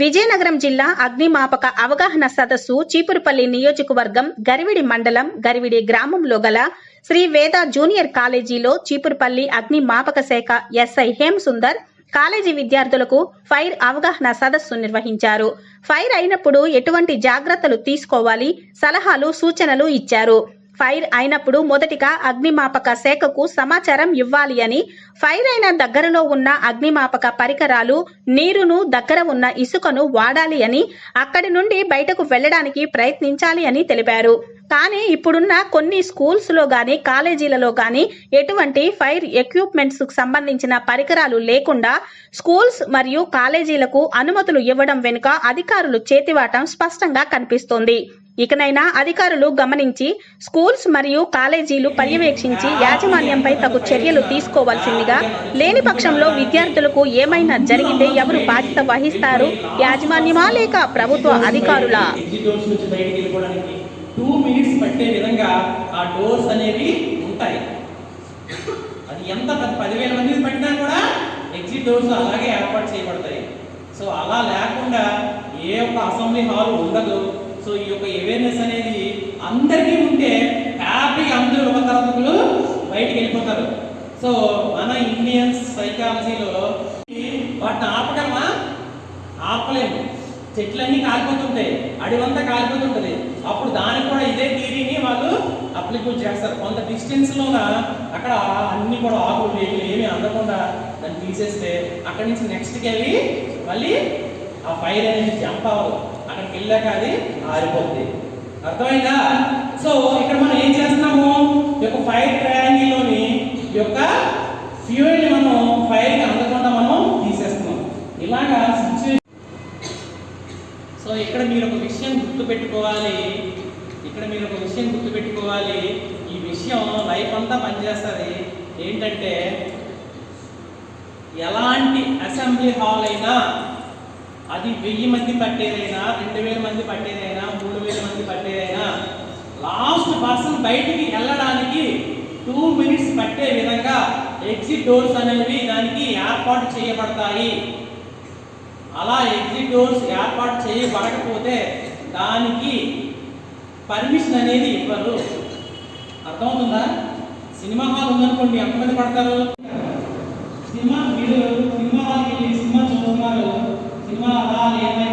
విజయనగరం జిల్లా అగ్నిమాపక అవగాహన సదస్సు చీపురుపల్లి నియోజకవర్గం గరివిడి మండలం గరివిడి గ్రామంలో గల శ్రీ వేద జూనియర్ కాలేజీలో చీపురుపల్లి అగ్నిమాపక శాఖ ఎస్ఐ హేమ్ సుందర్ కాలేజీ విద్యార్థులకు ఫైర్ అవగాహన సదస్సు నిర్వహించారు. ఫైర్ అయినప్పుడు ఎటువంటి జాగ్రత్తలు తీసుకోవాలి, సలహాలు సూచనలు ఇచ్చారు. ఫైర్ అయినప్పుడు మొదటిగా అగ్నిమాపక శాఖకు సమాచారం ఇవ్వాలి అని, ఫైర్ అయిన దగ్గరలో ఉన్న అగ్నిమాపక పరికరాలు, నీరును, దగ్గర ఉన్న ఇసుకను వాడాలి అని, అక్కడి నుండి బయటకు వెళ్లడానికి ప్రయత్నించాలి అని తెలిపారు. కానీ ఇప్పుడున్న కొన్ని స్కూల్స్ లో గాని కాలేజీలలో గాని ఎటువంటి ఫైర్ ఎక్విప్మెంట్స్ కు సంబంధించిన పరికరాలు లేకుండా స్కూల్స్ మరియు కాలేజీలకు అనుమతులు ఇవ్వడం వెనుక అధికారులు చేతివాటం స్పష్టంగా కనిపిస్తోంది. ఇకనైనా అధికారులు గమనించి స్కూల్స్ మరియు కాలేజీలు పర్యవేక్షించి యాజమాన్యంపై తగు చర్యలు తీసుకోవాల్సిందిగా, లేని పక్షంలో విద్యార్థులకు ఏమైనా జరిగితే ఎవరు బాధ్యత వహిస్తారు? యాజమాన్యమా లేక ప్రభుత్వ అధికారులా? 2 minutes పట్టే విధంగా ఆ డోర్స్ అనేవి ఉంటాయి. అది ఎంత 10,000 మంది పట్టినా కూడా ఎగ్జిట్ డోర్స్ అలాగే ఏర్పాటు చేయబడతాయి. సో అలా లేకుండా ఏ ఒక్క అసెంబ్లీ హాల్ ఉండదు. సో ఈ యొక్క అవేర్నెస్ అనేది అందరికీ ఉంటే హ్యాపీగా అందరూ ఒక తరగతులు బయటికి వెళ్ళిపోతారు. సో మన ఇండియన్ సైకాలజీలో వాటిని ఆపగలమా? ఆపలేము. చెట్లన్నీ కాలిపోతుంటాయి, అడివంతా కాలిపోతుంటుంది. అప్పుడు దానికి కూడా ఇదే థియరీని వాళ్ళు అప్లికేట్ చేస్తారు. కొంత డిస్టెన్స్లోన అక్కడ అన్ని కూడా ఆకులు వేగులు ఏమీ అందకుండా దాన్ని తీసేస్తే అక్కడి నుంచి నెక్స్ట్కి వెళ్ళి మళ్ళీ ఆ ఫైర్ అనేది జంప్ అవ్వదు. అక్కడికి వెళ్ళాక అది ఆరిపోతుంది. అర్థమైందా? సో ఇక్కడ మనం ఏం చేస్తున్నాము, ఈ యొక్క ఫైర్ ట్రయాంగిల్లోని ఈ యొక్క ఫ్యూయల్ని మనం ఫైర్కి అందకుండా మనం తీసేస్తున్నాం. ఇలాగా సిచ్యువేషన్. సో ఇక్కడ మీరు ఒక విషయం గుర్తుపెట్టుకోవాలి. ఈ విషయం లైఫ్ అంతా పనిచేస్తుంది. ఏంటంటే ఎలాంటి అసెంబ్లీ హాల్ అయినా, అది 1000 మంది పట్టేదైనా, 2000 మంది పట్టేదైనా, 3000 మంది పట్టేదైనా, లాస్ట్ పర్సన్ బయటికి వెళ్ళడానికి 2 minutes పట్టే విధంగా ఎగ్జిట్ డోర్స్ అనేవి దానికి ఏర్పాటు చేయబడతాయి. అలా ఎగ్జిట్ డోర్స్ ఏర్పాటు చేయబడకపోతే దానికి పర్మిషన్ అనేది ఇవ్వరు. అర్థమవుతుందా? సినిమా హాల్ ఉందనుకోండి, ఎంతమంది పడతారు? మీరు సినిమా హాల్కి వెళ్ళి సినిమా చూస్తున్నారు, సినిమా హాల్ ఏమైనా